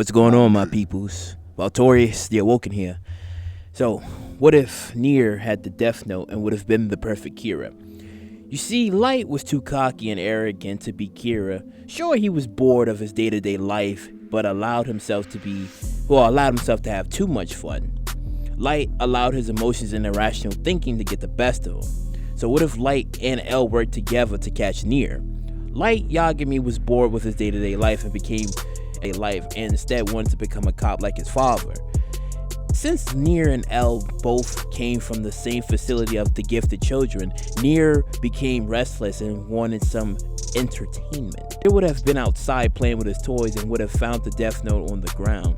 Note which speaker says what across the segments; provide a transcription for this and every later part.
Speaker 1: What's going on, my peoples? VALTORIOUS, the AWOKEN here. So, what if Nier had the Death Note and would have been the perfect Kira? You see, Light was too cocky and arrogant to be Kira. Sure, he was bored of his day-to-day life, but allowed himself to have too much fun. Light allowed his emotions and irrational thinking to get the best of him. So what if Light and L worked together to catch Nier? Light Yagami was bored with his day-to-day life and became a life and instead wanted to become a cop like his father. Since Nier and L both came from the same facility of the gifted children, Nier became restless and wanted some entertainment. Nier would have been outside playing with his toys and would have found the Death Note on the ground.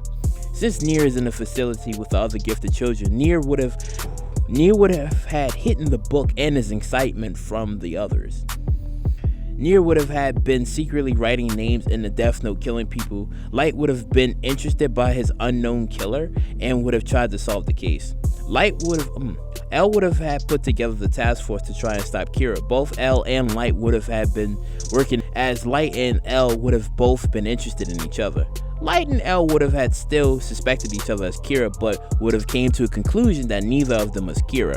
Speaker 1: Since Nier is in a facility with the other gifted children, Nier would have had hidden the book and his excitement from the others. Nier would have had been secretly writing names in the Death Note, killing people. Light would have been interested by his unknown killer and would have tried to solve the case. L would have had put together the task force to try and stop Kira. Both L and Light would have had been working, as Light and L would have both been interested in each other. Light and L would have had still suspected each other as Kira, but would have came to a conclusion that neither of them was Kira.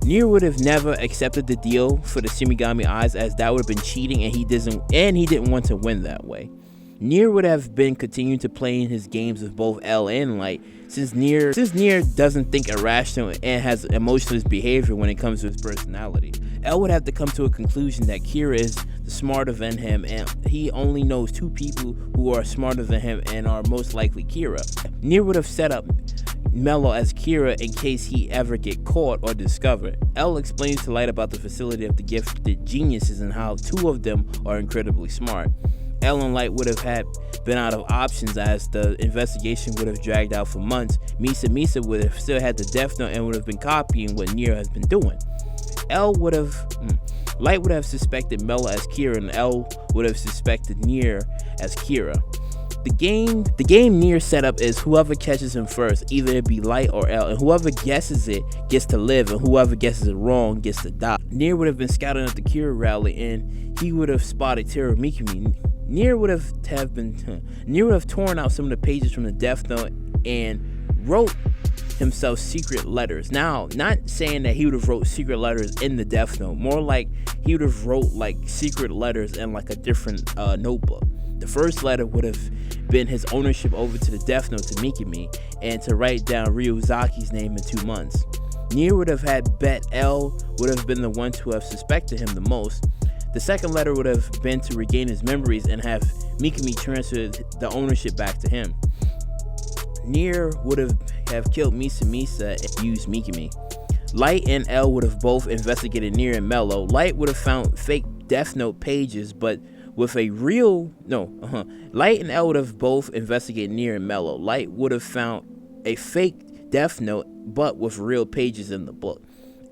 Speaker 1: Nier would have never accepted the deal for the Shimigami Eyes, as that would have been cheating, and he didn't want to win that way. Nier would have been continuing to play his games with both L and Light, since Nier doesn't think irrational and has emotionless behavior when it comes to his personality. L would have to come to a conclusion that Kira is smarter than him, and he only knows two people who are smarter than him and are most likely Kira. Nier would have set up Mello as Kira in case he ever get caught or discovered. L explains to Light about the facility of the gifted geniuses and how two of them are incredibly smart. L and Light would have had been out of options, as the investigation would have dragged out for months. Misa would have still had the Death Note and would have been copying what Nier has been doing. Light would have suspected Mello as Kira, and L would have suspected Nier as Kira. The game Nier setup is whoever catches him first, either it be Light or L, and whoever guesses it gets to live, and whoever guesses it wrong gets to die. Nier would have been scouting at the Kira rally, and he would have spotted Teru Mikami. Nier would have torn out some of the pages from the Death Note and wrote himself secret letters. Now, not saying that he would have wrote secret letters in the Death Note, more like he would have wrote like secret letters in like a different notebook. The first letter would have been his ownership over to the Death Note to Mikami, and to write down Ryozaki's name in 2 months. Nier would have had bet L would have been the one to have suspected him the most. The second letter would have been to regain his memories and have Mikami transfer the ownership back to him. Nier would have killed Misa and used Mikami. Light and L would have both investigated Nier and Mello. Light would have found fake Death Note pages, but with a Light and L would have both investigated Nier and Mello. Light would have found a fake Death Note, but with real pages in the book.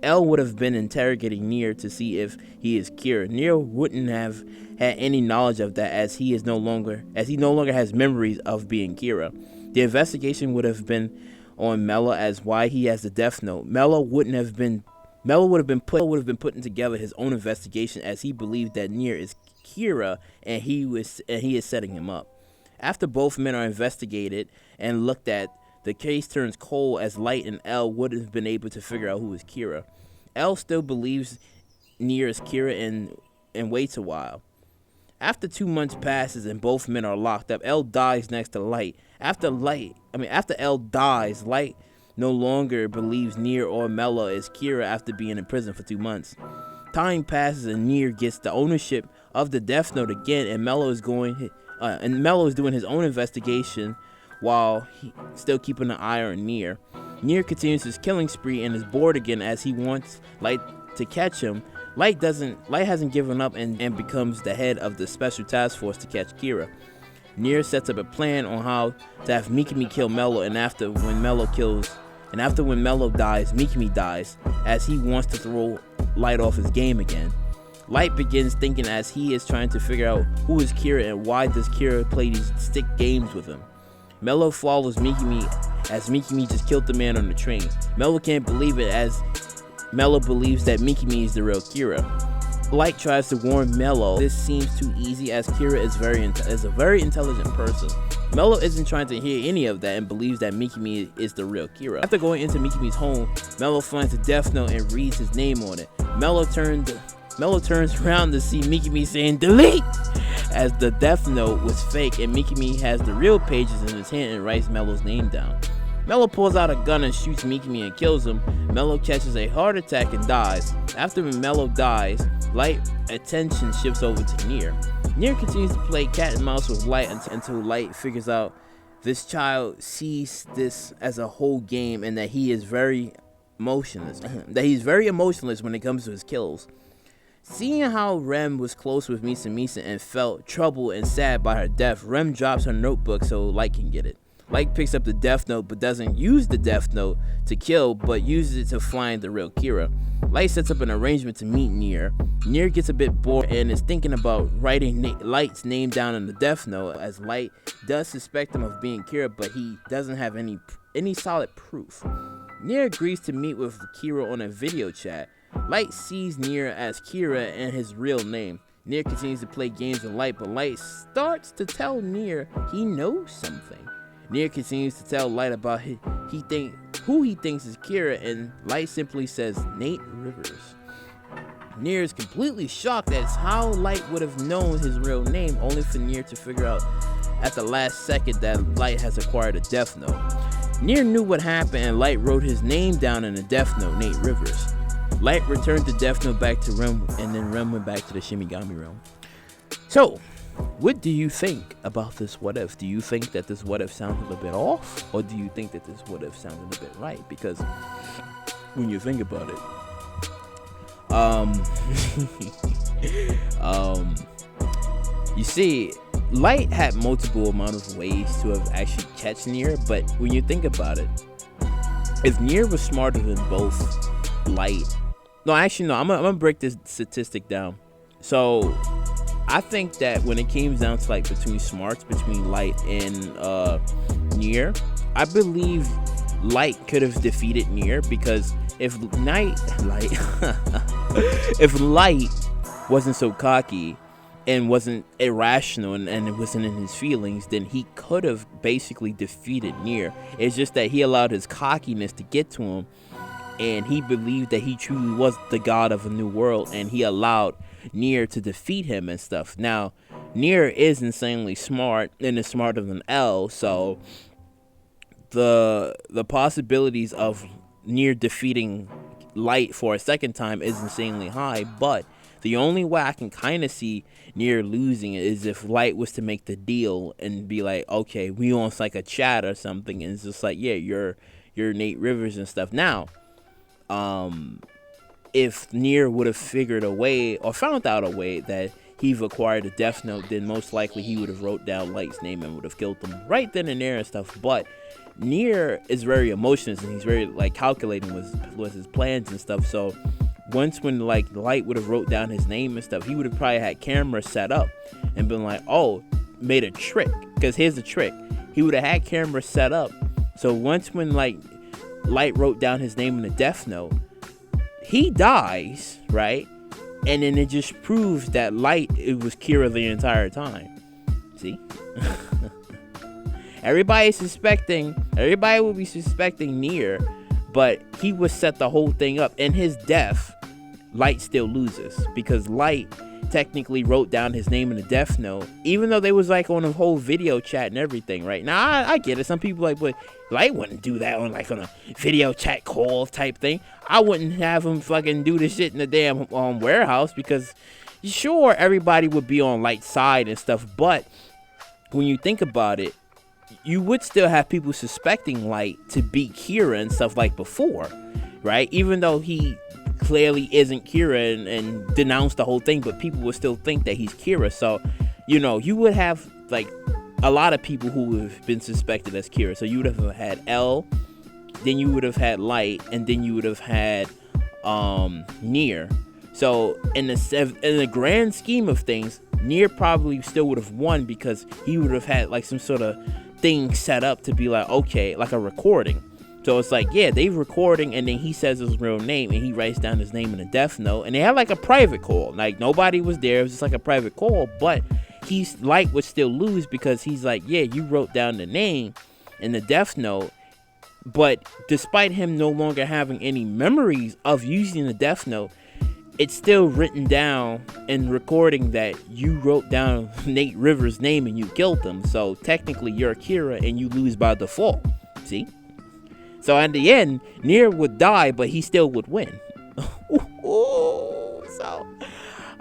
Speaker 1: L would have been interrogating Nier to see if he is Kira. Nier wouldn't have had any knowledge of that, as he no longer has memories of being Kira. The investigation would have been on Mello as why he has the Death Note. Mello would have been putting together his own investigation, as he believed that Nier is Kira and he is setting him up. After both men are investigated and looked at, the case turns cold, as Light and L would have been able to figure out who is Kira. L still believes Nier is Kira and waits a while. After 2 months passes and both men are locked up, L dies next to Light. After L dies, Light no longer believes Nier or Mello is Kira after being in prison for 2 months. Time passes and Nier gets the ownership of the Death Note again, and Mello is doing his own investigation while still keeping an eye on Nier. Nier continues his killing spree and is bored again, as he wants Light to catch him. Light hasn't given up and becomes the head of the special task force to catch Kira. Nier sets up a plan on how to have Mikami kill Mello, and after when Mello dies, Mikami dies, as he wants to throw Light off his game again. Light begins thinking as he is trying to figure out who is Kira and why does Kira play these stick games with him. Mello follows Mikami, as Mikami just killed the man on the train. Mello can't believe it, as Mello believes that Mikami is the real Kira. Light tries to warn Mello this seems too easy, as Kira is a very intelligent person. Mello isn't trying to hear any of that and believes that Mikimi is the real Kira. After going into Mikimi's home, Mello finds a death note and reads his name on it. Mello turns around to see Mikimi saying delete, as the death note was fake and Mikimi has the real pages in his hand and writes Mello's name down. Mello pulls out a gun and shoots Mikimi and kills him. Mello catches a heart attack and dies. After Mello dies, Light attention shifts over to Nier. Nier continues to play cat and mouse with Light until Light figures out this child sees this as a whole game and that he is very emotionless. When it comes to his kills. Seeing how Rem was close with Misa and felt troubled and sad by her death, Rem drops her notebook so Light can get it. Light picks up the death note but doesn't use the death note to kill, but uses it to find the real Kira. Light sets up an arrangement to meet Nier. Nier gets a bit bored and is thinking about writing Light's name down in the death note, as Light does suspect him of being Kira, but he doesn't have any solid proof. Nier agrees to meet with Kira on a video chat. Light sees Nier as Kira and his real name. Nier continues to play games with Light, but Light starts to tell Nier he knows something. Nier continues to tell Light about who he thinks is Kira, and Light simply says Nate Rivers. Nier is completely shocked at how Light would have known his real name, only for Nier to figure out at the last second that Light has acquired a death note. Nier knew what happened and Light wrote his name down in the death note, Nate Rivers. Light returned the death note back to Rem, and then Rem went back to the Shimigami realm. So, what do you think about this what if? Do you think that this what if sounded a bit off? Or do you think that this what if sounded a bit right? Because when you think about it, you see, Light had multiple amount of ways to have actually catch Nier, but when you think about it, if Nier was smarter than both Light, I'm gonna break this statistic down. So I think that when it came down to like between smarts between Light and Nier, I believe Light could have defeated Nier, because if Light wasn't so cocky and wasn't irrational and it wasn't in his feelings, then he could have basically defeated Nier. It's just that he allowed his cockiness to get to him, and he believed that he truly was the god of a new world, and he allowed Nier to defeat him and stuff. Now, Nier is insanely smart and is smarter than L, so the possibilities of Nier defeating Light for a second time is insanely high, but the only way I can kind of see Nier losing is if Light was to make the deal and be like, okay, we on like a chat or something, and it's just like, yeah, you're Nate Rivers and stuff. Now, if Nier would have figured a way or found out a way that he acquired a death note, then most likely he would have wrote down Light's name and would have killed him right then and there and stuff. But Nier is very emotional and he's very like calculating with his plans and stuff. So when like Light would have wrote down his name and stuff, he would have probably had cameras set up and been like, oh, made a trick. Because here's the trick: he would have had cameras set up. So when like Light wrote down his name in the death note, he dies, right? And then it just proves that it was Kira the entire time. See? Everybody will be suspecting Nier, but he would set the whole thing up. In his death, Light still loses, because Light technically wrote down his name in the death note, even though they was like on a whole video chat and everything, right? Now, I get it. Some people like, but Light wouldn't do that on a video chat call type thing. I wouldn't have him fucking do this shit in the damn warehouse, because sure, everybody would be on Light's side and stuff, but when you think about it, you would still have people suspecting Light to be Kira and stuff like before, right? Even though he clearly isn't Kira and denounced the whole thing, but people would still think that he's Kira. So, you would have like a lot of people who would have been suspected as Kira. So you would have had L, then you would have had Light, and then you would have had Nier. So in the grand scheme of things, Nier probably still would have won, because he would have had like some sort of thing set up to be like, okay, like a recording. So it's like, yeah, they recording, and then he says his real name and he writes down his name in a death note, and they had like a private call. Like nobody was there. It was just like a private call, but Light would still lose because he's like, yeah, you wrote down the name in the death note, but despite him no longer having any memories of using the death note, it's still written down in recording that you wrote down Nate Rivers' name and you killed him. So technically you're Akira and you lose by default. See? So in the end, Nier would die, but he still would win. So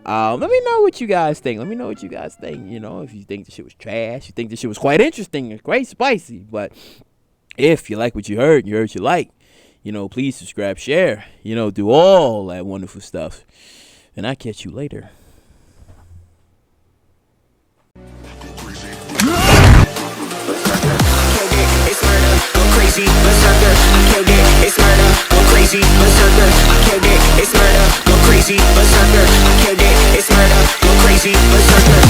Speaker 1: let me know what you guys think. Let me know what you guys think. You know, if you think the shit was trash, you think the shit was quite interesting and quite spicy. But if you like what you heard you like, you know, please subscribe, share, you know, do all that wonderful stuff. And I'll catch you later. Crazy, berserker, I killed it, it's murder. Go crazy, berserker, I killed it, it's murder. Go crazy, berserker, I killed it, it's murder. Go crazy, berserker.